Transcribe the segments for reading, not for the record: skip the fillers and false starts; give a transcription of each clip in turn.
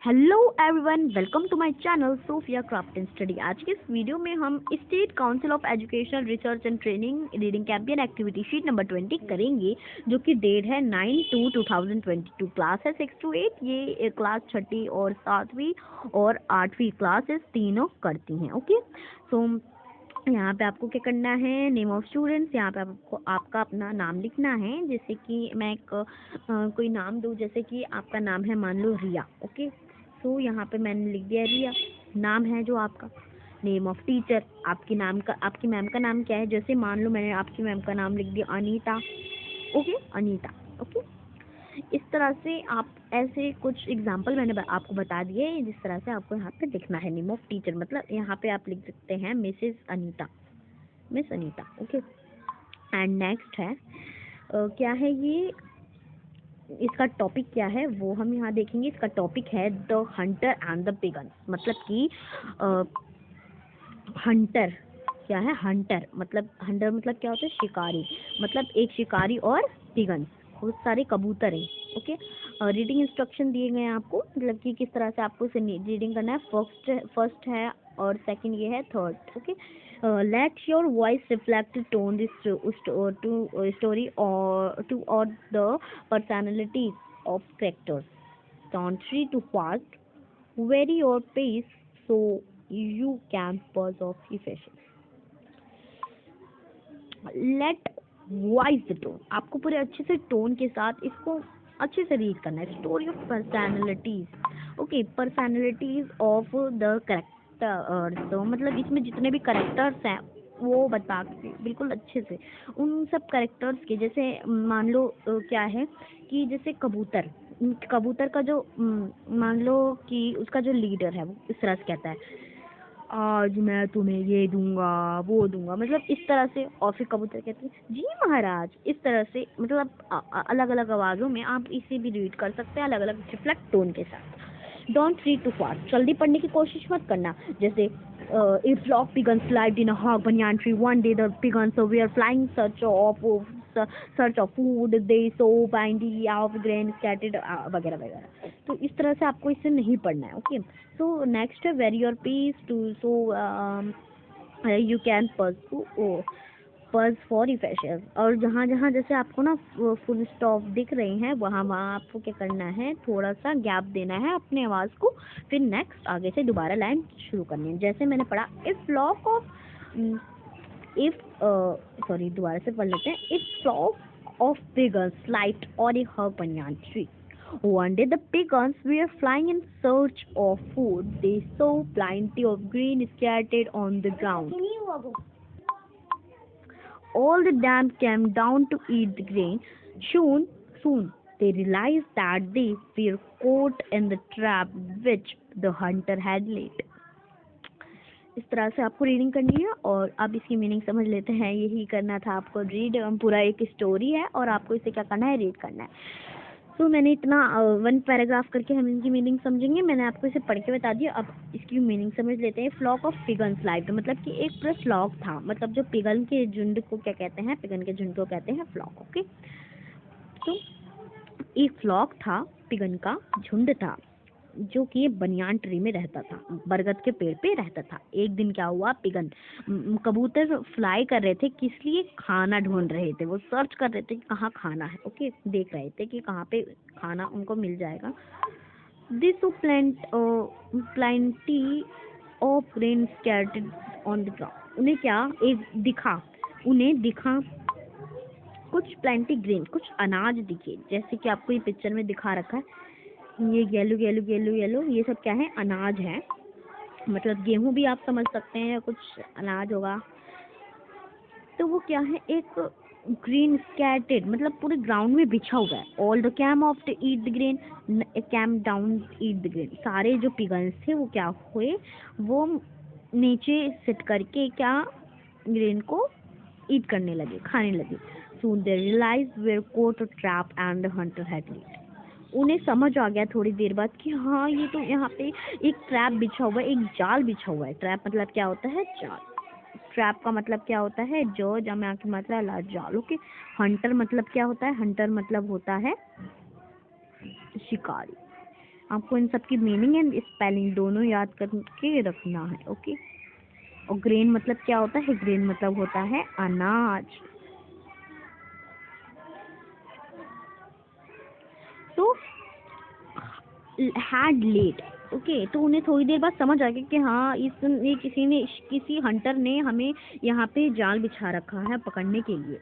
Hello everyone, welcome to my channel Sophia craft and study. आज के इस video में हम state council of education research and training reading campaign activity sheet number 20 करेंगे, जो कि डेट है 9/2/2022। क्लास है 6 to 8। ये क्लास 6ठी और 7वीं और 8वीं क्लासेस तीनों करती हैं। ओके, सो यहाँ पे आपको क्या करना है, नेम ऑफ स्टूडेंट्स, यहाँ पे आपको आपका अपना नाम लिखना है। जैसे कि मैं एक कोई नाम दूँ, जैसे कि आपका नाम है मान लो रिया। ओके, सो यहाँ पे मैंने लिख दिया रिया, नाम है जो आपका। नेम ऑफ टीचर, आपकी मैम का नाम क्या है। जैसे मान लो मैंने आपकी मैम का नाम लिख दिया अनीता। ओके, अनीता। ओके, इस तरह से आप ऐसे कुछ एग्जाम्पल मैंने आपको बता दिए, जिस तरह से आपको यहाँ पे लिखना है। नेम ऑफ टीचर मतलब यहाँ पे आप लिख सकते हैं Mrs Anita, miss Anita. Okay, and next है क्या है ये, इसका टॉपिक क्या है वो हम यहाँ देखेंगे। इसका टॉपिक है the Hunter and the pigeon. मतलब कि हंटर क्या है, हंटर मतलब क्या होता है, शिकारी। मतलब एक शिकारी और पिगन, बहुत सारे कबूतर हैं। ओके, रीडिंग इंस्ट्रक्शन दिए गए हैं आपको, मतलब कि किस तरह से आपको इसे रीडिंग करना है। फर्स्ट है और सेकंड ये है third. Okay, let your voice reflect tone this story और टू और the personality of characters. Don't read too fast, vary your pace so you can pause off efficiency. Let voice the tone, आपको पूरे अच्छे से tone के साथ इसको अच्छे से रीड करना है। Story of personalities. Okay, personalities of the character, तो मतलब इसमें जितने भी करेक्टर्स हैं वो बता के बिल्कुल अच्छे से उन सब करेक्टर्स के। जैसे मान लो क्या है कि जैसे कबूतर का जो मान लो कि उसका जो लीडर है वो इस तरह से कहता है, आज मैं तुम्हें ये दूंगा वो दूंगा, मतलब इस तरह से। और फिर कबूतर कहते हैं जी महाराज, इस तरह से। मतलब अलग अलग आवाज़ों में आप इसे भी रीड कर सकते हैं, अलग अलग रिफ्लेक्ट टोन के साथ। डोंट रीड टू फास्ट, जल्दी पढ़ने की कोशिश मत करना। जैसे a flock pigeons lived in a hog banyan tree. One day the pigeons were flying search of food. They saw plenty of grain scattered वगैरह वगैरह। तो इस तरह से आपको इसे नहीं पढ़ना है। ओके, सो नेक्स्ट है vary your pace to so you can pause for affection. और जहाँ जहाँ जैसे आपको ना फुल स्टॉप दिख रहे हैं, वहाँ वहाँ आपको क्या करना है, थोड़ा सा गैप देना है अपने आवाज़ को, फिर नेक्स्ट आगे से दोबारा लाइन शुरू करनी है। जैसे मैंने पढ़ा, दोबारा से पढ़ लेते हैं। इफ फ्लॉक ऑफ पिगन्स लाइट और ए हग banyan tree. One day the pigeons were flying in search of food. They saw plenty of grain scattered on the ground. All the dams came down to eat the grain. Soon they realized that they were caught in the trap which the hunter had laid. इस तरह से आपको reading करनी है। और अब इसकी meaning समझ लेते हैं। यही करना था आपको, रीड। पूरा एक स्टोरी है और आपको इसे क्या करना है, रीड करना है। तो मैंने इतना 1 पैराग्राफ करके हम इनकी मीनिंग समझेंगे। मैंने आपको इसे पढ़ के बता दिया, अब इसकी मीनिंग समझ लेते हैं। फ्लॉक ऑफ पिगन्स लाइव, मतलब कि एक पूरा फ्लॉक था, मतलब जो पिगन के झुंड को क्या कहते हैं, पिगन के झुंड को कहते हैं फ्लॉक। ओके, तो एक फ्लॉक था, पिगन का झुंड था, जो कि बनियान ट्री में रहता था, बरगद के पेड़ पे रहता था। एक दिन क्या हुआ, कबूतर फ्लाई कर रहे थे, किस लिए, खाना ढूंढ रहे थे। वो सर्च कर रहे थे कि कहाँ खाना है। ओके, देख रहे थे कि कहाँ पे खाना उनको मिल जाएगा। This plenty of grain scattered on the ground. उन्हें दिखा कुछ प्लेंटी ग्रेन, कुछ अनाज दिखे, जैसे कि आपको ये पिक्चर में दिखा रखा है। ये येलो येलो येलो येलो, ये सब क्या है, अनाज है। मतलब गेहूं भी आप समझ सकते हैं, कुछ अनाज होगा। तो वो क्या है, एक ग्रीन स्कैटर्ड, मतलब पूरे ग्राउंड में बिछा हुआ है। All the came off the eat the grain, came down eat the grain. सारे जो पिगन्स थे वो क्या हुए, वो नीचे सिट करके क्या ग्रेन को ईट करने लगे, खाने लगे। Soon they realized were caught a trap and the hunter had laid. उन्हें समझ आ गया थोड़ी देर बाद कि हाँ, ये तो यहाँ पे एक ट्रैप बिछा हुआ है, एक जाल बिछा हुआ है। ट्रैप मतलब क्या होता है, जाल। ट्रैप का मतलब क्या होता है, जो जमा की मतलब ला जाल। ओके, हंटर मतलब क्या होता है, हंटर मतलब होता है शिकारी। आपको इन सब की मीनिंग एंड स्पेलिंग दोनों याद करके रखना है। ओके। और ग्रेन मतलब क्या होता है? ग्रेन मतलब होता है अनाज। तो हैड लेट, ओके, तो उन्हें थोड़ी देर बाद समझ आ गया कि हाँ ये किसी हंटर ने हमें यहाँ पे जाल बिछा रखा है पकड़ने के लिए।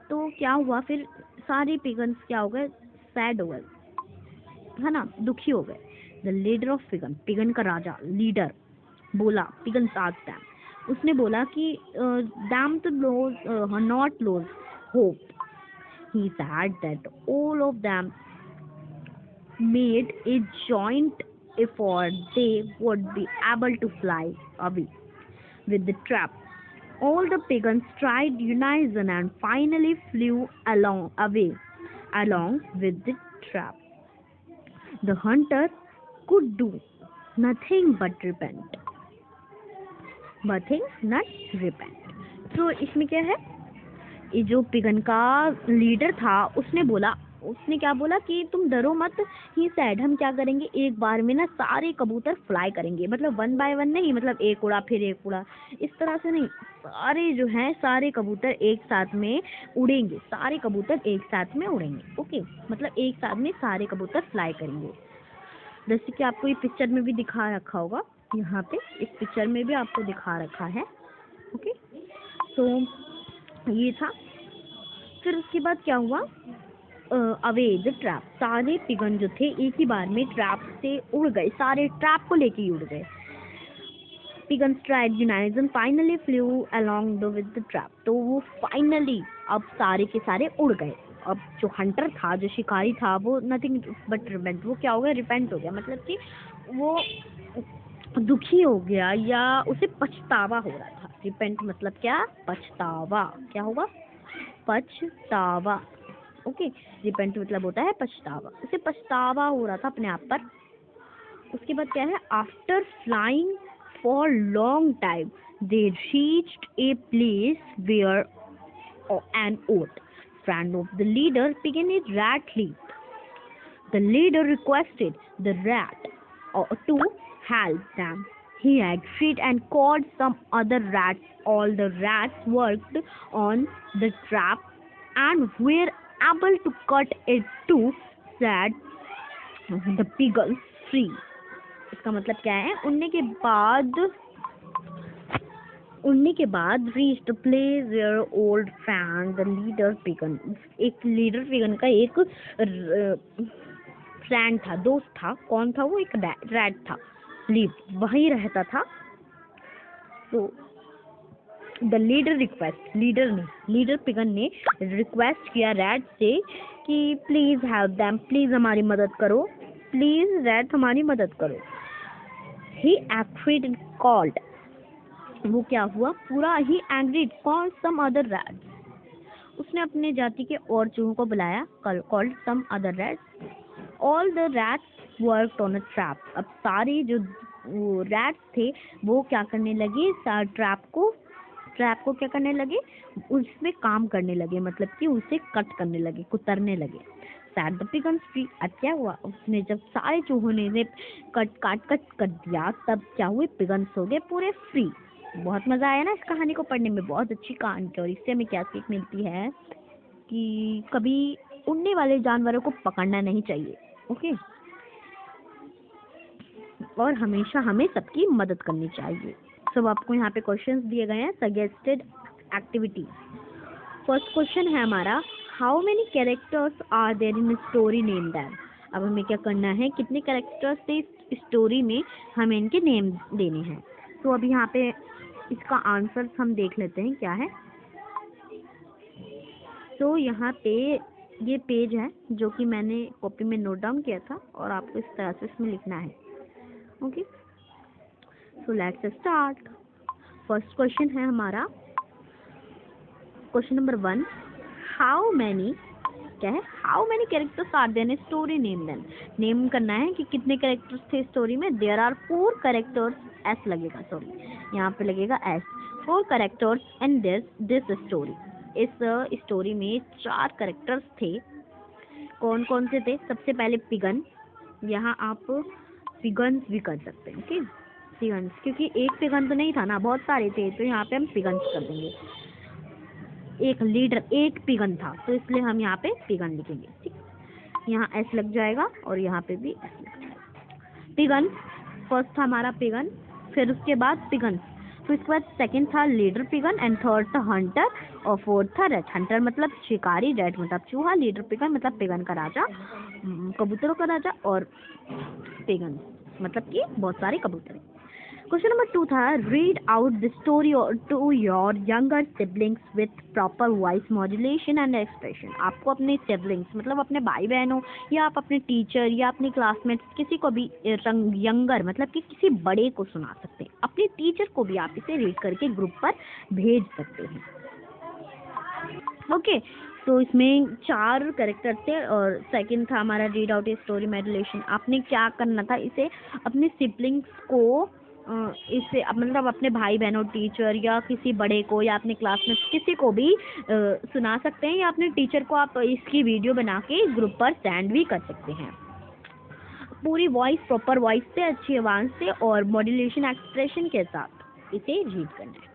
तो क्या हुआ फिर? सारे पिगन्स क्या हो गए? सैड हो गए, है ना, दुखी हो गए। The leader of pigeon, pigeon का राजा, लीडर बोला, पिगन आस्क्ड देम, उसने बोला कि them to lose not lose hope, he said that all of them made a joint effort they would be able to fly away with the trap. All the pigeons tried unison and finally flew along with the trap. The hunter could do nothing but repent. तो इसमें क्या है? ये जो pigeon का leader था उसने क्या बोला कि तुम डरो मत, ही सैड, हम क्या करेंगे, एक बार में ना सारे कबूतर फ्लाई करेंगे, मतलब 1 बाय 1 नहीं, मतलब एक उड़ा फिर एक उड़ा, इस तरह से नहीं, सारे जो हैं सारे कबूतर एक साथ में उड़ेंगे, सारे कबूतर एक साथ में उड़ेंगे। ओके, मतलब एक साथ में सारे कबूतर फ्लाई करेंगे, जैसे कि आपको ये पिक्चर में भी दिखा रखा होगा, यहाँ पे इस पिक्चर में भी आपको दिखा रखा है। ओके, तो ये था। फिर उसके बाद क्या हुआ? अवे द ट्रैप, सारे पिगन जो थे एक ही बार में ट्रैप से उड़ गए, सारे ट्रैप को लेके उड़ गए। Pigeons tried unison finally flew along with the trap, तो वो फाइनली अब सारे के सारे उड़ गए। अब जो हंटर था, जो शिकारी था, वो नथिंग बट रिपेंट, वो क्या हो गया? रिपेंट हो गया, मतलब कि वो दुखी हो गया या उसे पछतावा हो रहा था। रिपेंट मतलब क्या? पछतावा। क्या होगा? पछतावा। ओके, रिपेंट मतलब होता है पछतावा, उसे पछतावा हो रहा था अपने आप पर। उसके बाद क्या है? After flying for long time they reached a place where an old friend of the leader pigeon a rat lived. The leader requested the rat to help them. He agreed and called some other rats. All the rats worked on the trap and were able to cut it to set the pigeons free. इसका मतलब क्या है? उड़ने के बाद reached the place where old friend the leader pigeon, एक leader pigeon का एक फ्रेंड था, दोस्त था। कौन था वो? एक रैट था, वहीं रहता था। तो द लीडर पिगन ने रिक्वेस्ट किया रैट से कि प्लीज हेल्प देम, प्लीज हमारी मदद करो, प्लीज रैट हमारी मदद करो। ही एग्रीड एंड कॉल्ड, वो क्या हुआ? पूरा ही agreed called some other rats, उसने अपने जाति के और चूहों को बुलाया, called some other rats. All the rats worked on a trap, अब सारे जो रैट्स थे वो क्या करने लगे? ट्रैप को क्या करने लगे? उसमें काम करने लगे, मतलब कि उसे कट करने लगे, कुतरने लगे। सैड द पिगन्स फ्री, अब क्या हुआ? उसने जब सारे चूहों ने कट कर दिया, तब क्या हुए? पिगन्स हो गए पूरे फ्री। बहुत मजा आया ना इस कहानी को पढ़ने में, बहुत अच्छी कहानी थी। और इससे हमें क्या सीख मिलती है कि कभी उड़ने वाले जानवरों को पकड़ना नहीं चाहिए। ओके, और हमेशा हमें सबकी मदद करनी चाहिए। सब आपको यहाँ पे क्वेश्चंस दिए गए हैं, सजेस्टेड एक्टिविटी। फर्स्ट क्वेश्चन है हमारा, how many characters are there in story name them. अब हमें क्या करना है? कितने कैरेक्टर्स थे इस स्टोरी में, हमें इनके नेम देने हैं। तो अभी यहाँ पे इसका आंसर हम देख लेते हैं क्या है। तो यहाँ पे ये पेज है जो कि मैंने कॉपी में नोट डाउन किया था, और आपको इस तरह से इसमें लिखना है। Okay, so let's start. First question है हमारा, क्वेश्चन नंबर 1, हाउ मैनी, क्या है? How many characters are there in story name them. Name करना है कि कितने कैरेक्टर्स थे स्टोरी में। देयर आर 4 कैरेक्टर्स, एस लगेगा, सॉरी यहाँ पे लगेगा S, 4 characters in this story. इस स्टोरी में 4 कैरेक्टर्स थे। कौन कौन से थे? सबसे पहले पिगन, यहाँ आप पिगन्स भी कर सकते हैं। ओके, पिगन्स, क्योंकि एक पिगन तो नहीं था ना, बहुत सारे थे, तो यहाँ पे हम पिगन्स कर देंगे। एक लीडर, एक पिगन था, तो इसलिए हम यहाँ पे पिगन लिखेंगे। ठीक, यहाँ एस लग जाएगा और यहाँ पे भी एस लग जाएगा। पिगन फर्स्ट था हमारा पिगन, फिर उसके बाद पिगन, तो इसके बाद सेकंड था लीडर पिगन, एंड थर्ड था हंटर, और फोर्थ था रैट। हंटर मतलब शिकारी, रैट मतलब चूहा, लीडर पिगन मतलब पिगन का राजा, कबूतरों का राजा, और पिगन मतलब कि बहुत सारे कबूतर। क्वेश्चन नंबर 2 था read out the story to your younger siblings with proper voice modulation and expression. आपको अपने सिबलिंग्स मतलब अपने भाई बहनों या आप अपने टीचर या अपने क्लासमेट्स किसी को भी यंगर मतलब कि किसी बड़े को सुना सकते हैं। अपने टीचर को भी आप इसे रीड करके ग्रुप पर भेज सकते हैं। ओके, तो इसमें 4 कैरेक्टर थे और सेकंड था हमारा read out a story modulation. आपने क्या करना था, इसे अपने सिबलिंग्स को इसे मतलब अपने भाई बहनों, टीचर या किसी बड़े को या अपने क्लास में किसी को भी सुना सकते हैं, या अपने टीचर को आप इसकी वीडियो बना के ग्रुप पर सेंड भी कर सकते हैं। पूरी वॉइस, प्रॉपर वॉइस से, अच्छी आवाज़ से और मॉड्यूलेशन एक्सप्रेशन के साथ इसे रीड करना है।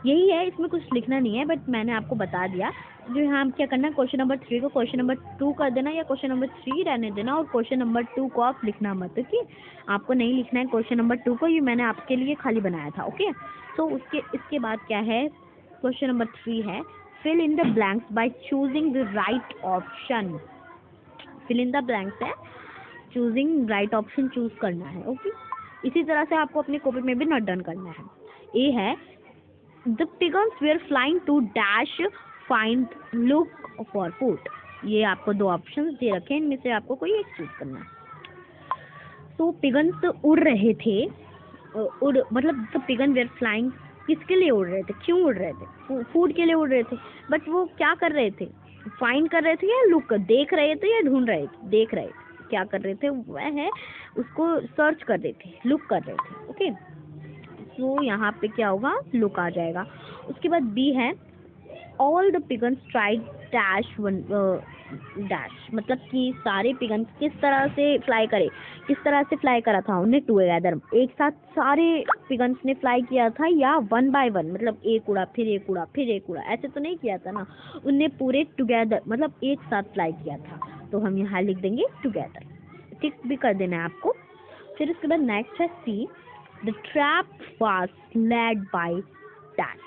यही है, इसमें कुछ लिखना नहीं है, बट मैंने आपको बता दिया। जो यहाँ क्या करना है, क्वेश्चन नंबर 3 को क्वेश्चन नंबर 2 कर देना, या क्वेश्चन नंबर 3 रहने देना, और क्वेश्चन नंबर 2 को आप लिखना मत। ओके, आपको नहीं लिखना है क्वेश्चन नंबर 2 को, ये मैंने आपके लिए खाली बनाया था। ओके, तो इसके बाद क्या है, क्वेश्चन नंबर 3 है fill in the blanks by choosing the right option. Fill in the blanks है चूजिंग राइट ऑप्शन चूज करना है। ओके, इसी तरह से आपको अपने कॉपी में भी नोट डाउन करना है। ए है the pigeons were flying to dash find look for food. ये आपको 2 ऑप्शंस दे रखे हैं, इनमें से आपको कोई एक चूज करना है। तो पिगन्स उड़ रहे थे, मतलब द पिगन वेयर फ्लाइंग किसके लिए उड़ रहे थे, क्यों उड़ रहे थे, फूड के लिए उड़ रहे थे, बट वो क्या कर रहे थे, फाइंड कर रहे थे या लुक, देख रहे थे या ढूंढ रहे थे, देख रहे थे, क्या कर रहे थे, वह है उसको सर्च कर रहे थे, लुक कर रहे थे। ओके, तो यहाँ पे क्या होगा, लुक आ जाएगा। उसके बाद बी है all the pigeons tried dash one dash, मतलब कि सारे पिगन्स किस तरह से फ्लाई करे, किस तरह से फ्लाई करा था उन्हें टुगेदर, एक साथ सारे पिगन्स ने फ्लाई किया था, या 1 बाय 1 मतलब एक उड़ा फिर एक उड़ा फिर एक उड़ा, ऐसे तो नहीं किया था ना, उनने पूरे टुगेदर मतलब एक साथ फ्लाई किया था। तो हम यहाँ लिख देंगे टुगेदर, टिक भी कर देना है आपको। फिर उसके बाद नेक्स्ट है see the trap was led by dash.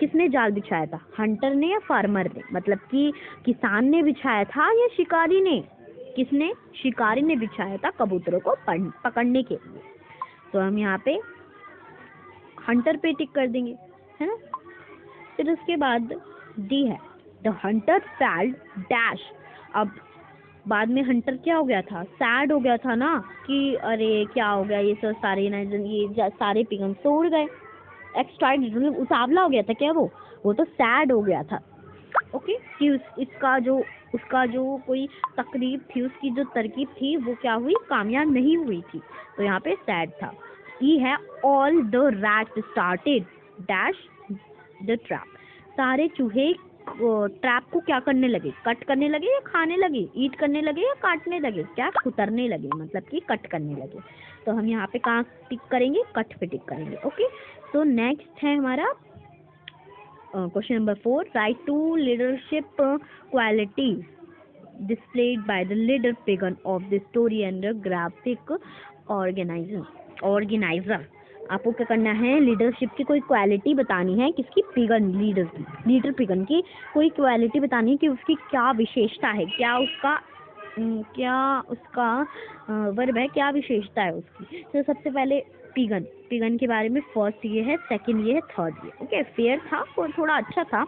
किसने जाल बिछाया था, हंटर ने या फार्मर ने, मतलब कि किसान ने बिछाया था या शिकारी ने, किसने, शिकारी ने बिछाया था कबूतरों को पकड़ने के लिए। तो हम यहाँ पे हंटर पे टिक कर देंगे, है ना। फिर उसके बाद डी है द हंटर सैड डैश। अब बाद में हंटर क्या हो गया था, सैड हो गया था ना, कि अरे क्या हो गया, ये सब सारे ना ये सारे पिगन तो उड़ गए, एक्सट्राइड मतलब उतावला हो गया था क्या, वो तो सैड हो गया था। ओके, कि उसका जो कोई तकरीब थी, उसकी जो तरकीब थी वो क्या हुई, कामयाब नहीं हुई थी, तो यहाँ पे सैड था। ई है all the rat started dash the trap. सारे चूहे ट्रैप को क्या करने लगे, कट करने लगे या खाने लगे, ईट करने लगे या काटने लगे, क्या कुतरने लगे, मतलब कि कट करने लगे। तो हम यहाँ पे कहाँ टिक करेंगे, कट पे टिक करेंगे। ओके, तो नेक्स्ट है हमारा question number 4 write two leadership qualities displayed by the leader pigeon of the story and the graphic organizer। आपको क्या करना है, लीडरशिप की कोई क्वालिटी बतानी है, किसकी, पिगन, लीडर पिगन की कोई क्वालिटी बतानी है कि उसकी क्या विशेषता है, क्या उसका वर्ब है, क्या विशेषता है उसकी। तो सबसे पहले पिगन के बारे में फर्स्ट ये है, सेकंड ये है, थर्ड ये। ओके, फेयर था और थोड़ा अच्छा था,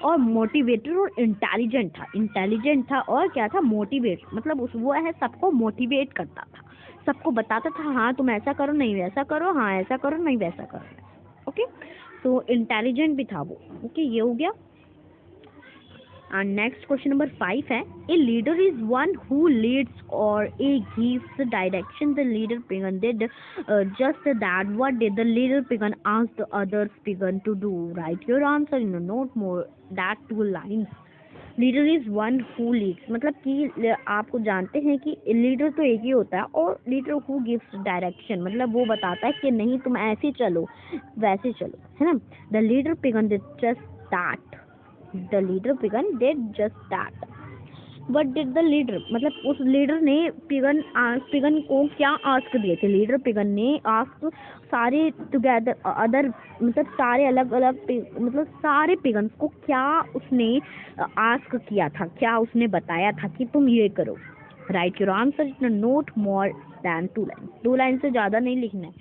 और मोटिवेटेड और इंटेलिजेंट था और क्या था, मोटिवेट मतलब वो है सबको मोटिवेट करता था, सबको बताता था हाँ तुम ऐसा करो नहीं वैसा करो, हाँ ऐसा करो नहीं वैसा करो। ओके, तो इंटेलिजेंट भी था वो। ओके, ये हो गया। And next question number 5 है a leader is one who leads or a gives direction। The leader pigeon did just that। What did the leader pigeon ask the other pigeon to do? Write your answer in a note more that 2 lines। Leader is one who Leeds, मतलब कि आपको जानते हैं कि leader तो एक ही होता है, और लीडर हु गिव्स डायरेक्शन, मतलब वो बताता है कि नहीं तुम ऐसे चलो वैसे चलो, है ना। The leader pigeon did just that, the leader pigeon did just that. What did the leader, मतलब उस लीडर ने पिगन को क्या आस्क दिए थे। लीडर पिगन ने आस्क सारे टुगेदर अदर, मतलब सारे अलग अलग मतलब सारे पिगन्स को क्या उसने आस्क किया था, क्या उसने बताया था कि तुम ये करो। Right your answer in note more than 2 line, 2 line से ज़्यादा नहीं लिखना है।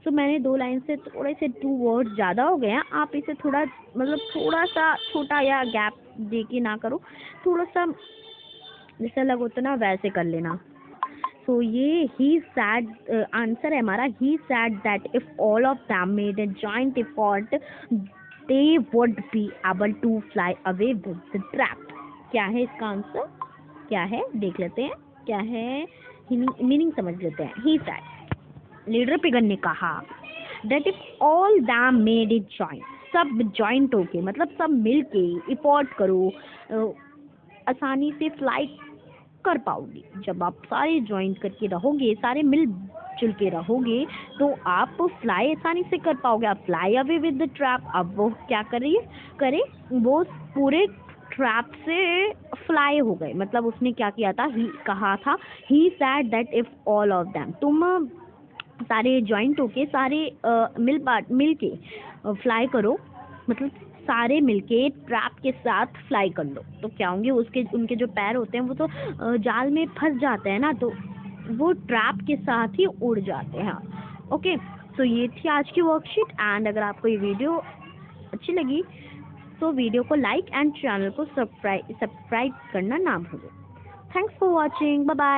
सो मैंने 2 लाइन से थोड़े से 2 वर्ड ज़्यादा हो गए हैं, आप इसे थोड़ा मतलब थोड़ा सा छोटा या गैप दे के ना करो, थोड़ा सा जैसा लग होता ना वैसे कर लेना। सो ये ही सैड आंसर है हमारा, he said that if all of them made a joint effort they would be able to fly away with the trap. क्या है इसका आंसर, क्या है देख लेते हैं, क्या है मीनिंग समझ लेते हैं। ही सैड, लीडर पिगन ने कहा, that if all them made it joint, सब जॉइंट होके मतलब सब मिल के एफर्ट करो, आसानी से फ्लाई कर पाओगे। जब आप सारे ज्वाइन करके रहोगे, सारे मिल जुल के रहोगे, तो आप फ्लाई आसानी से कर पाओगे। आप fly away with the trap, अब वो क्या करे वो पूरे ट्रैप से फ्लाई हो गए। मतलब उसने क्या किया था, ही कहा था, he said that if all of them, तुम सारे ज्वाइंट होके सारे मिल के फ्लाई करो, मतलब सारे मिलके ट्रैप के साथ फ्लाई कर लो, तो क्या होंगे उसके उनके जो पैर होते हैं वो तो जाल में फंस जाते हैं ना, तो वो ट्रैप के साथ ही उड़ जाते हैं। ओके, तो ये थी आज की वर्कशीट। एंड अगर आपको ये वीडियो अच्छी लगी तो वीडियो को लाइक एंड चैनल को सब्सक्राइब करना ना भूलें। Thanks for watching, bye bye.